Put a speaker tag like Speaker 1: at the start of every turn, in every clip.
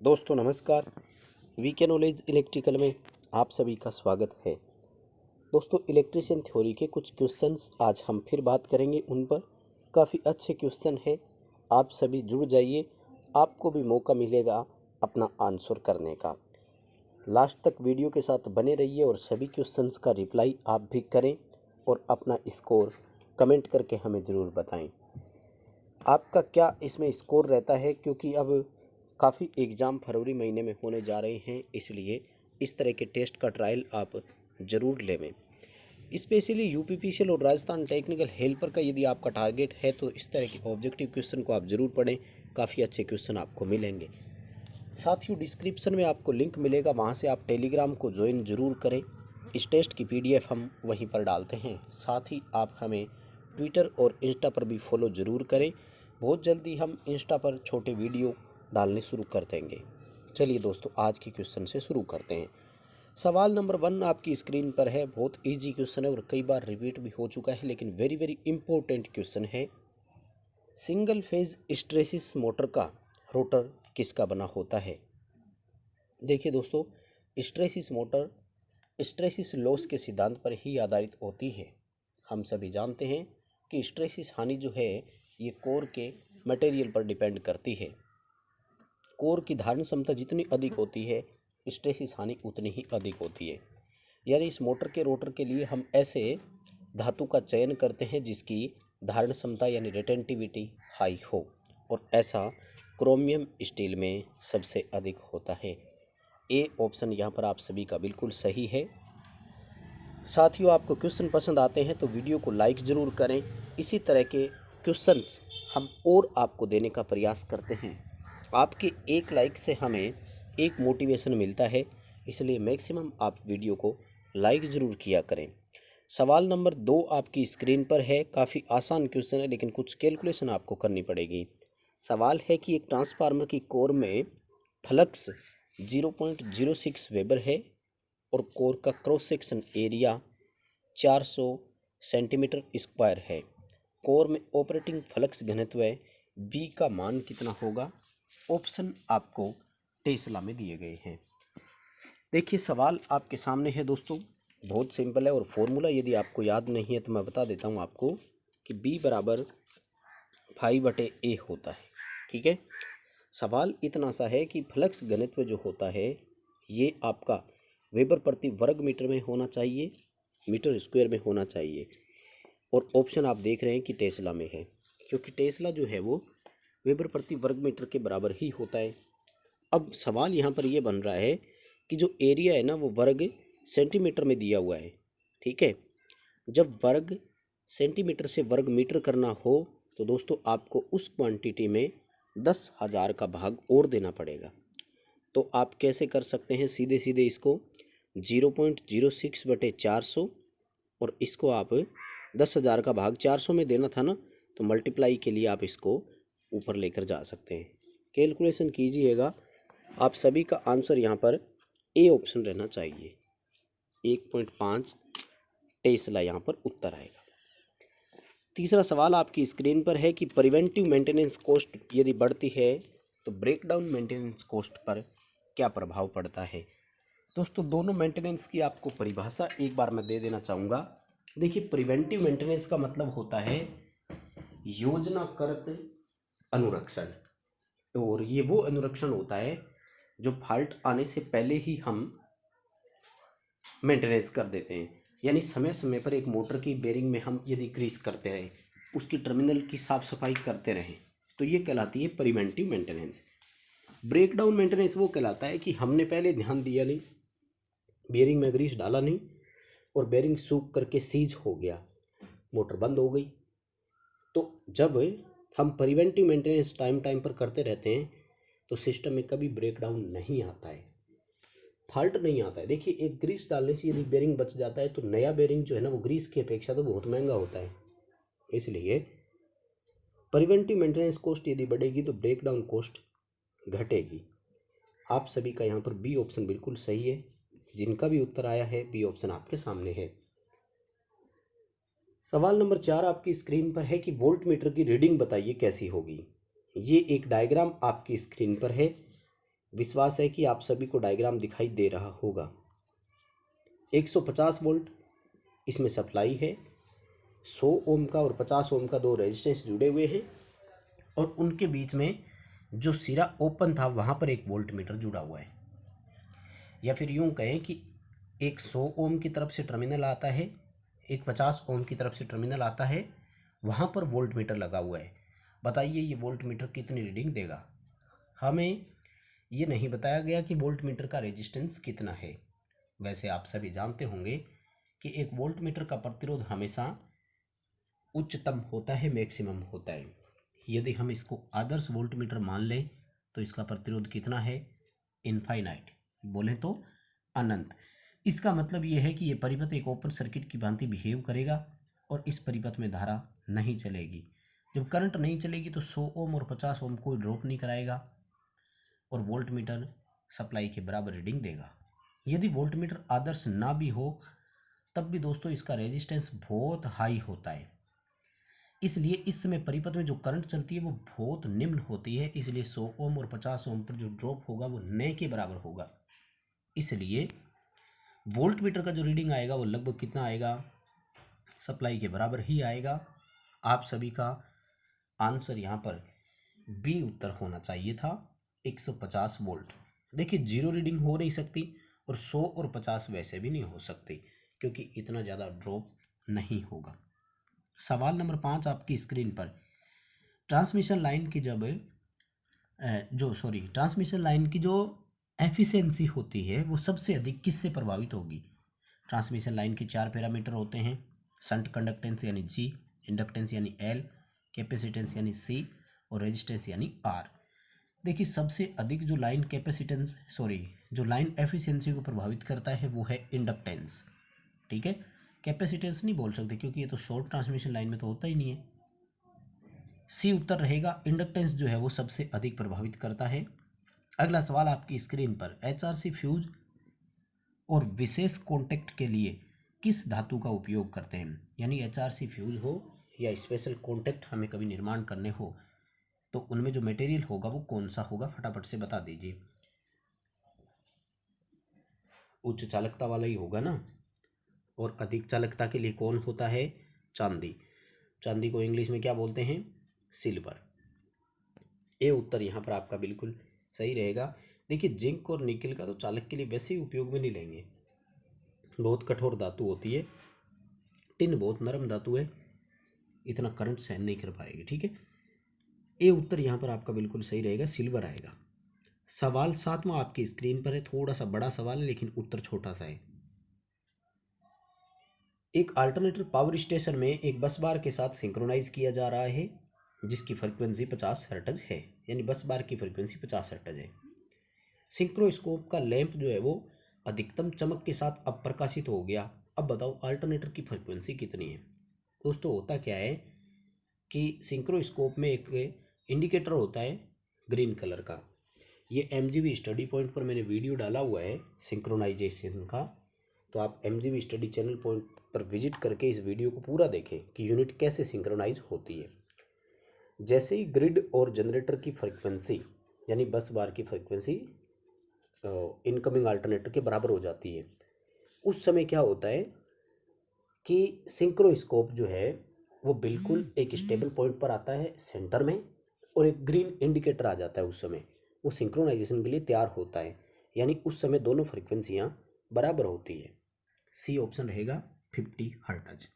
Speaker 1: दोस्तों नमस्कार। VK knowledge electrical में आप सभी का स्वागत है। दोस्तों इलेक्ट्रिशियन थ्योरी के कुछ क्वेश्चंस आज हम फिर बात करेंगे। उन पर काफ़ी अच्छे क्वेश्चन है, आप सभी जुड़ जाइए, आपको भी मौका मिलेगा अपना आंसर करने का। लास्ट तक वीडियो के साथ बने रहिए और सभी क्वेश्चंस का रिप्लाई आप भी करें और अपना स्कोर कमेंट करके हमें ज़रूर बताएं। आपका क्या इसमें स्कोर रहता है, क्योंकि अब काफ़ी एग्ज़ाम फरवरी महीने में होने जा रहे हैं, इसलिए इस तरह के टेस्ट का ट्रायल आप ज़रूर लेवें। स्पेशली यूपीपीसीएल और राजस्थान टेक्निकल हेल्पर का यदि आपका टारगेट है तो इस तरह के ऑब्जेक्टिव क्वेश्चन को आप ज़रूर पढ़ें, काफ़ी अच्छे क्वेश्चन आपको मिलेंगे। साथियों डिस्क्रिप्शन में आपको लिंक मिलेगा, वहाँ से आप टेलीग्राम को ज्वाइन ज़रूर करें। इस टेस्ट की PDF हम वहीं पर डालते हैं। साथ ही आप हमें ट्विटर और इंस्टा पर भी फॉलो ज़रूर करें। बहुत जल्दी हम इंस्टा पर छोटे वीडियो डालने शुरू कर देंगे। चलिए दोस्तों आज के क्वेश्चन से शुरू करते हैं। सवाल नंबर 1 आपकी स्क्रीन पर है। बहुत इजी क्वेश्चन है और कई बार रिपीट भी हो चुका है, लेकिन वेरी इंपॉर्टेंट क्वेश्चन है। सिंगल फेज हिस्टैरिसीस मोटर का रोटर किसका बना होता है? देखिए दोस्तों, हिस्टैरिसीस मोटर हिस्टैरिसीस लॉस के सिद्धांत पर ही आधारित होती है। हम सभी जानते हैं कि हिस्टैरिसीस हानि जो है ये कोर के मटेरियल पर डिपेंड करती है। कोर की धारण क्षमता जितनी अधिक होती है, हिस्टैरिसीस हानि उतनी ही अधिक होती है। यानी इस मोटर के रोटर के लिए हम ऐसे धातु का चयन करते हैं जिसकी धारण क्षमता यानी रेटेंटिविटी हाई हो, और ऐसा क्रोमियम स्टील में सबसे अधिक होता है। ए ऑप्शन यहाँ पर आप सभी का बिल्कुल सही है। साथियों आपको क्वेश्चन पसंद आते हैं तो वीडियो को लाइक ज़रूर करें। इसी तरह के क्वेश्चंस हम और आपको देने का प्रयास करते हैं। आपके एक लाइक से हमें एक मोटिवेशन मिलता है, इसलिए मैक्सिमम आप वीडियो को लाइक ज़रूर किया करें। सवाल नंबर 2 आपकी स्क्रीन पर है। काफ़ी आसान क्वेश्चन है, लेकिन कुछ कैलकुलेशन आपको करनी पड़ेगी। सवाल है कि एक ट्रांसफार्मर की कोर में फ्लक्स 0.06 वेबर है और कोर का cross section area 400 centimetre square है। कोर में ऑपरेटिंग फ्लक्स घनत्व B का मान कितना होगा? ऑप्शन आपको टेस्ला में दिए गए हैं। देखिए सवाल आपके सामने है दोस्तों, बहुत सिंपल है और फॉर्मूला यदि आपको याद नहीं है तो मैं बता देता हूँ आपको कि B बराबर 5/A होता है। ठीक है, सवाल इतना सा है कि फ्लक्स घनत्व जो होता है ये आपका वेबर प्रति वर्ग मीटर में होना चाहिए, मीटर स्क्वायर में होना चाहिए, और ऑप्शन आप देख रहे हैं कि टेस्ला में है, क्योंकि टेस्ला जो है वो वेबर प्रति वर्ग मीटर के बराबर ही होता है। अब सवाल यहाँ पर ये बन रहा है कि जो एरिया है ना वो वर्ग सेंटीमीटर में दिया हुआ है। ठीक है, जब वर्ग सेंटीमीटर से वर्ग मीटर करना हो तो दोस्तों आपको उस क्वांटिटी में 10,000 का भाग और देना पड़ेगा। तो आप कैसे कर सकते हैं? सीधे सीधे इसको 0.06/400 और इसको आप 10,000 का भाग 400 में देना था ना, तो मल्टीप्लाई के लिए आप इसको ऊपर लेकर जा सकते हैं। कैलकुलेशन कीजिएगा, आप सभी का आंसर यहाँ पर ए ऑप्शन रहना चाहिए। 1.5 टेस्ला यहाँ पर उत्तर आएगा। तीसरा सवाल आपकी स्क्रीन पर है कि प्रिवेंटिव मेंटेनेंस कॉस्ट यदि बढ़ती है तो ब्रेकडाउन मेंटेनेंस कॉस्ट पर क्या प्रभाव पड़ता है? दोस्तों दोनों मेंटेनेंस की आपको परिभाषा एक बार मैं दे देना चाहूँगा। देखिए प्रिवेंटिव मेंटेनेंस का मतलब होता है योजनाकृत अनुरक्षण, और ये वो अनुरक्षण होता है जो फॉल्ट आने से पहले ही हम मेंटेनेंस कर देते हैं। यानी समय समय पर एक मोटर की बेरिंग में हम यदि ग्रीस करते रहें, उसकी टर्मिनल की साफ सफाई करते रहें, तो ये कहलाती है प्रिवेंटिव मेंटेनेंस। ब्रेकडाउन मेंटेनेंस वो कहलाता है कि हमने पहले ध्यान दिया नहीं, बेरिंग में ग्रीस डाला नहीं और बेरिंग सूख करके सीज हो गया, मोटर बंद हो गई। तो जब हम प्रिवेंटिव मेंटेनेंस टाइम पर करते रहते हैं तो सिस्टम में कभी ब्रेकडाउन नहीं आता है, फॉल्ट नहीं आता है। देखिए एक ग्रीस डालने से यदि बेरिंग बच जाता है तो नया बेरिंग जो है ना वो ग्रीस की अपेक्षा तो बहुत महंगा होता है। इसलिए प्रिवेंटिव मेंटेनेंस कॉस्ट यदि बढ़ेगी तो ब्रेकडाउन कॉस्ट घटेगी। आप सभी का यहाँ पर बी ऑप्शन बिल्कुल सही है। जिनका भी उत्तर आया है बी ऑप्शन आपके सामने है। सवाल नंबर 4 आपकी स्क्रीन पर है कि वोल्ट मीटर की रीडिंग बताइए कैसी होगी। ये एक डायग्राम आपकी स्क्रीन पर है। विश्वास है कि आप सभी को डायग्राम दिखाई दे रहा होगा। 150 वोल्ट इसमें सप्लाई है, 100 ओम का और 50 ओम का दो रेजिस्टेंस जुड़े हुए हैं और उनके बीच में जो सिरा ओपन था वहाँ पर एक वोल्ट मीटर जुड़ा हुआ है। या फिर यूँ कहें कि एक 100 ओम की तरफ से टर्मिनल आता है, एक 50 ओम की तरफ से टर्मिनल आता है, वहाँ पर वोल्ट मीटर लगा हुआ है। बताइए ये वोल्ट मीटर कितनी रीडिंग देगा। हमें ये नहीं बताया गया कि वोल्ट मीटर का रेजिस्टेंस कितना है। वैसे आप सभी जानते होंगे कि एक वोल्ट मीटर का प्रतिरोध हमेशा उच्चतम होता है, मैक्सिमम होता है। यदि हम इसको आदर्श वोल्ट मीटर मान लें तो इसका प्रतिरोध कितना है, इनफाइनाइट, बोले तो अनंत। इसका मतलब ये है कि ये परिपथ एक ओपन सर्किट की भांति बिहेव करेगा और इस परिपथ में धारा नहीं चलेगी। जब करंट नहीं चलेगी तो 100 ओम और 50 ओम कोई ड्रॉप नहीं कराएगा और वोल्ट मीटर सप्लाई के बराबर रीडिंग देगा। यदि वोल्ट मीटर आदर्श ना भी हो तब भी दोस्तों इसका रेजिस्टेंस बहुत हाई होता है, इसलिए इस समय परिपथ में जो करंट चलती है वो बहुत निम्न होती है। इसलिए 100 ओम और 50 ओम पर जो ड्रॉप होगा वो न के बराबर होगा। इसलिए वोल्ट मीटर का जो रीडिंग आएगा वो लगभग कितना आएगा, सप्लाई के बराबर ही आएगा। आप सभी का आंसर यहाँ पर बी उत्तर होना चाहिए था, 150 वोल्ट। देखिए जीरो रीडिंग हो नहीं सकती और 100 और 50 वैसे भी नहीं हो सकती क्योंकि इतना ज़्यादा ड्रॉप नहीं होगा। सवाल नंबर 5 आपकी स्क्रीन पर, ट्रांसमिशन लाइन की ट्रांसमिशन लाइन की जो एफिशिएंसी होती है वो सबसे अधिक किससे प्रभावित होगी। ट्रांसमिशन लाइन के 4 पैरामीटर होते हैं, शंट कंडक्टेंस यानी जी, इंडक्टेंस यानी एल, कैपेसिटेंस यानी सी और रेजिस्टेंस यानी आर। देखिए सबसे अधिक जो लाइन जो लाइन एफिशिएंसी को प्रभावित करता है वो है इंडक्टेंस। ठीक है, कैपेसिटेंस नहीं बोल सकते क्योंकि ये तो शॉर्ट ट्रांसमिशन लाइन में तो होता ही नहीं है। सी उत्तर रहेगा, इंडक्टेंस जो है वो सबसे अधिक प्रभावित करता है। अगला सवाल आपकी स्क्रीन पर, एचआरसी फ्यूज और विशेष कॉन्टेक्ट के लिए किस धातु का उपयोग करते हैं। यानी एचआरसी फ्यूज हो या स्पेशल कॉन्टेक्ट हमें कभी निर्माण करने हो तो उनमें जो मटेरियल होगा वो कौन सा होगा, फटाफट से बता दीजिए। उच्च चालकता वाला ही होगा ना। और अधिक चालकता के लिए कौन होता है, चांदी। चांदी को इंग्लिश में क्या बोलते हैं, सिल्वर। ए उत्तर यहाँ पर आपका बिल्कुल सही रहेगा। देखिए जिंक और निकल का तो चालक के लिए वैसे ही उपयोग में नहीं लेंगे, बहुत कठोर धातु होती है। टिन बहुत नरम धातु है, इतना करंट सहन नहीं कर पाएगी। ठीक है, ए उत्तर यहाँ पर आपका बिल्कुल सही रहेगा, सिल्वर आएगा। सवाल 7वां आपकी स्क्रीन पर है, थोड़ा सा बड़ा सवाल है लेकिन उत्तर छोटा सा है। एक अल्टरनेटर पावर स्टेशन में एक बस बार के साथ सिंक्रोनाइज किया जा रहा है जिसकी फ्रीक्वेंसी 50 हर्ट्ज है। यानी बस बार की फ्रीक्वेंसी 50 हर्ट्ज है। सिंक्रोस्कोप का लैंप जो है वो अधिकतम चमक के साथ अब प्रकाशित हो गया। अब बताओ अल्टरनेटर की फ्रीक्वेंसी कितनी है। दोस्तों होता क्या है कि सिंक्रोस्कोप में एक इंडिकेटर होता है ग्रीन कलर का। ये MGB स्टडी पॉइंट पर मैंने वीडियो डाला हुआ है सिंक्रोनाइजेशन का, तो आप MGB स्टडी चैनल पॉइंट पर विजिट करके इस वीडियो को पूरा देखें कि यूनिट कैसे सिंक्रोनाइज होती है। जैसे ही ग्रिड और जनरेटर की फ्रीक्वेंसी यानी बस बार की फ्रीक्वेंसी इनकमिंग अल्टरनेटर के बराबर हो जाती है, उस समय क्या होता है कि सिंक्रोस्कोप जो है वो बिल्कुल एक स्टेबल पॉइंट पर आता है सेंटर में और एक ग्रीन इंडिकेटर आ जाता है। उस समय वो सिंक्रोनाइजेशन के लिए तैयार होता है, यानी उस समय दोनों फ्रीक्वेंसियाँ बराबर होती है। सी ऑप्शन रहेगा 50 हर्ट्ज।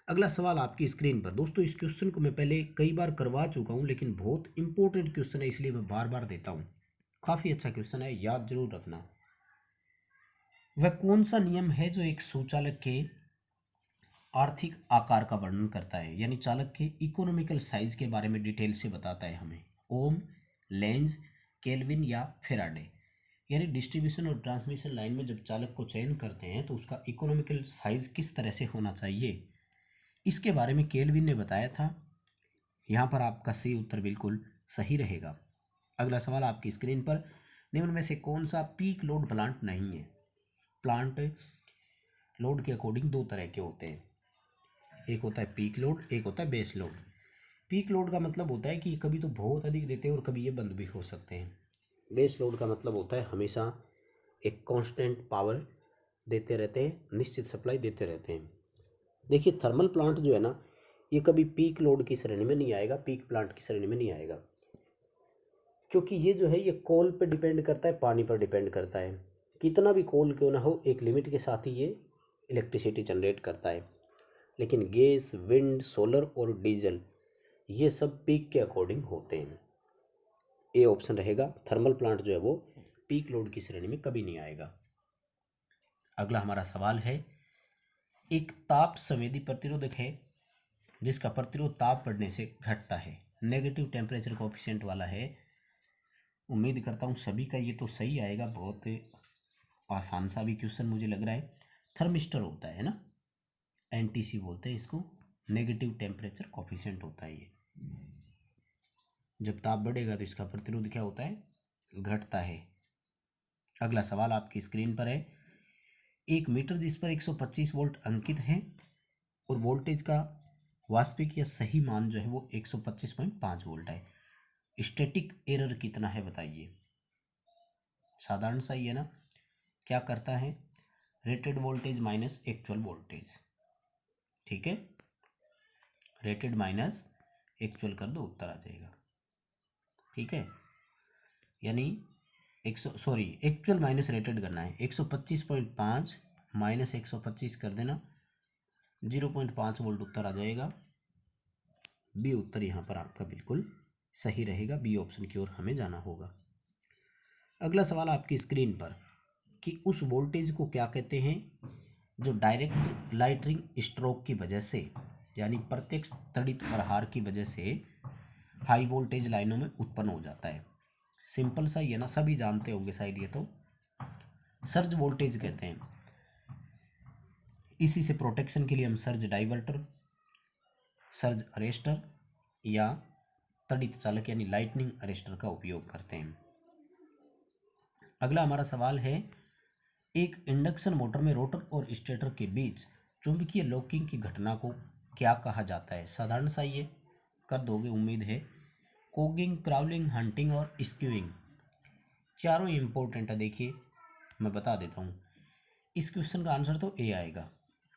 Speaker 1: अगला सवाल आपकी स्क्रीन पर। दोस्तों इस क्वेश्चन को मैं पहले कई बार करवा चुका हूँ लेकिन बहुत इंपॉर्टेंट क्वेश्चन है इसलिए मैं बार बार देता हूँ। काफ़ी अच्छा क्वेश्चन है, याद जरूर रखना। वह कौन सा नियम है जो एक सुचालक के आर्थिक आकार का वर्णन करता है, यानी चालक के इकोनॉमिकल साइज के बारे में डिटेल से बताता है हमें। ओम, लेंज, केल्विन या फेराडे। यानी डिस्ट्रीब्यूशन और ट्रांसमिशन लाइन में जब चालक को चयन करते हैं तो उसका इकोनॉमिकल साइज किस तरह से होना चाहिए, इसके बारे में केल्विन ने बताया था। यहाँ पर आपका सी उत्तर बिल्कुल सही रहेगा। अगला सवाल आपकी स्क्रीन पर, निम्न में से कौन सा पीक लोड प्लांट नहीं है। प्लांट लोड के अकॉर्डिंग दो तरह के होते हैं, एक होता है पीक लोड, एक होता है बेस लोड। पीक लोड का मतलब होता है कि कभी तो बहुत अधिक देते हैं और कभी ये बंद भी हो सकते हैं। बेस लोड का मतलब होता है हमेशा एक कांस्टेंट पावर देते रहते हैं, निश्चित सप्लाई देते रहते हैं। देखिए थर्मल प्लांट जो है ना, ये कभी पीक लोड की श्रेणी में नहीं आएगा, पीक प्लांट की श्रेणी में नहीं आएगा, क्योंकि ये जो है ये कोल पे डिपेंड करता है, पानी पर डिपेंड करता है। कितना भी कोल क्यों ना हो, एक लिमिट के साथ ही ये इलेक्ट्रिसिटी जनरेट करता है। लेकिन गैस, विंड, सोलर और डीजल ये सब पीक के अकॉर्डिंग होते हैं। ए ऑप्शन रहेगा, थर्मल प्लांट जो है वो पीक लोड की श्रेणी में कभी नहीं आएगा। अगला हमारा सवाल है, एक ताप संवेदी प्रतिरोधक है जिसका प्रतिरोध ताप बढ़ने से घटता है, नेगेटिव टेम्परेचर कोएफिशिएंट वाला है। उम्मीद करता हूँ सभी का ये तो सही आएगा, बहुत आसान सा भी क्वेश्चन मुझे लग रहा है। थर्मिस्टर होता है ना, एनटीसी बोलते हैं इसको, नेगेटिव टेम्परेचर कोएफिशिएंट होता है ये। जब ताप बढ़ेगा तो इसका प्रतिरोध क्या होता है, घटता है। अगला सवाल आपकी स्क्रीन पर है, एक मीटर जिस पर 125 वोल्ट अंकित है और वोल्टेज का वास्तविक या सही मान जो है वो 125.5 वोल्ट है, स्टैटिक एरर कितना है बताइए। साधारण सा ही है ना, क्या करता है, rated voltage minus actual voltage, ठीक है, रेटेड माइनस एक्चुअल कर दो, उत्तर आ जाएगा, ठीक है। यानी एक्चुअल माइनस रेटेड करना है, 125.5 माइनस 125 कर देना, 0.5 वोल्ट उत्तर आ जाएगा। बी उत्तर यहाँ पर आपका बिल्कुल सही रहेगा, बी ऑप्शन की ओर हमें जाना होगा। अगला सवाल आपकी स्क्रीन पर, कि उस वोल्टेज को क्या कहते हैं जो डायरेक्ट लाइटनिंग स्ट्रोक की वजह से, यानी प्रत्यक्ष तड़ित प्रहार की वजह से हाई वोल्टेज लाइनों में उत्पन्न हो जाता है। सिंपल सा ही है ना, सभी जानते होंगे शायद ये तो, सर्ज वोल्टेज कहते हैं। इसी से प्रोटेक्शन के लिए हम सर्ज डाइवर्टर, सर्ज अरेस्टर या तड़ित चालक यानी लाइटनिंग अरेस्टर का उपयोग करते हैं। अगला हमारा सवाल है, एक इंडक्शन मोटर में रोटर और स्टेटर के बीच चुंबकीय लॉकिंग की घटना को क्या कहा जाता है। साधारण सा ये कर दोगे उम्मीद है। कोगिंग, क्राउलिंग, हंटिंग और स्क्यूइंग, चारों इंपॉर्टेंट है। देखिए मैं बता देता हूँ, इस क्वेश्चन का आंसर तो ए आएगा।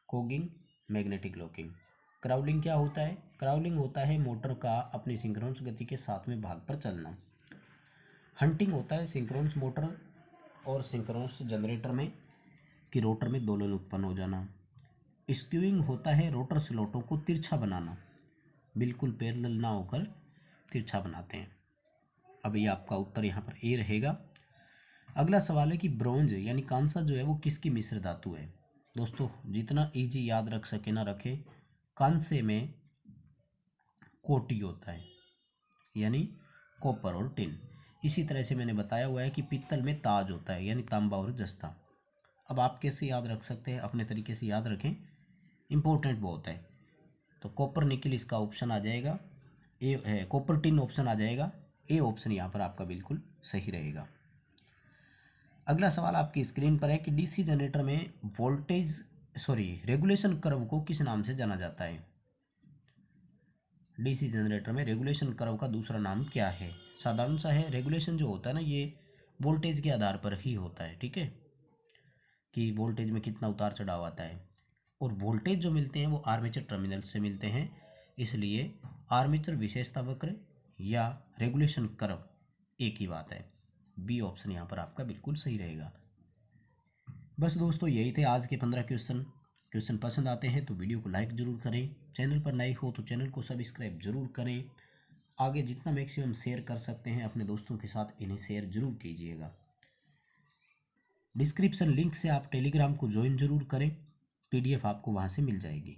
Speaker 1: कोगिंग मैग्नेटिक लॉकिंग। क्राउलिंग क्या होता है, क्राउलिंग होता है मोटर का अपनी सिंक्रोनस गति के साथ में भाग पर चलना। हंटिंग होता है सिंक्रोनस मोटर और सिंक्रोनस जनरेटर में कि रोटर में दोलन उत्पन्न हो जाना। स्क्यूइंग होता है रोटर स्लॉटों को तिरछा बनाना, बिल्कुल पैरेलल ना होकर तिरछा बनाते हैं। अब ये आपका उत्तर यहाँ पर ए रहेगा। अगला सवाल है कि ब्रोंज यानी कांसा जो है वो किसकी मिश्र धातु है। दोस्तों जितना इजी याद रख सके ना रखे, कांसे में कोटी होता है यानी कॉपर और टिन। इसी तरह से मैंने बताया हुआ है कि पित्तल में ताज होता है यानी तांबा और जस्ता। अब आप कैसे याद रख सकते हैं, अपने तरीके से याद रखें, इंपॉर्टेंट बहुत है। तो कॉपर निकल इसका ऑप्शन आ जाएगा, ए है, कॉपर टिन ऑप्शन आ जाएगा, ए ऑप्शन यहाँ पर आपका बिल्कुल सही रहेगा। अगला सवाल आपकी स्क्रीन पर है कि डीसी जनरेटर में रेगुलेशन कर्व को किस नाम से जाना जाता है। डीसी जनरेटर में रेगुलेशन कर्व का दूसरा नाम क्या है। साधारण सा है, रेगुलेशन जो होता है ना ये वोल्टेज के आधार पर ही होता है, ठीक है, कि वोल्टेज में कितना उतार चढ़ाव आता है। और वोल्टेज जो मिलते हैं वो आर्मेचर टर्मिनल से मिलते हैं, इसलिए आर्मेचर विशेषता वक्र या रेगुलेशन कर्व एक ही बात है। बी ऑप्शन यहाँ पर आपका बिल्कुल सही रहेगा। बस दोस्तों यही थे आज के 15 क्वेश्चन पसंद आते हैं तो वीडियो को लाइक ज़रूर करें, चैनल पर नए हो तो चैनल को सब्सक्राइब जरूर करें। आगे जितना मैक्सिमम शेयर कर सकते हैं अपने दोस्तों के साथ इन्हें शेयर जरूर कीजिएगा। डिस्क्रिप्शन लिंक से आप टेलीग्राम को ज्वाइन जरूर करें, PDF आपको वहाँ से मिल जाएगी।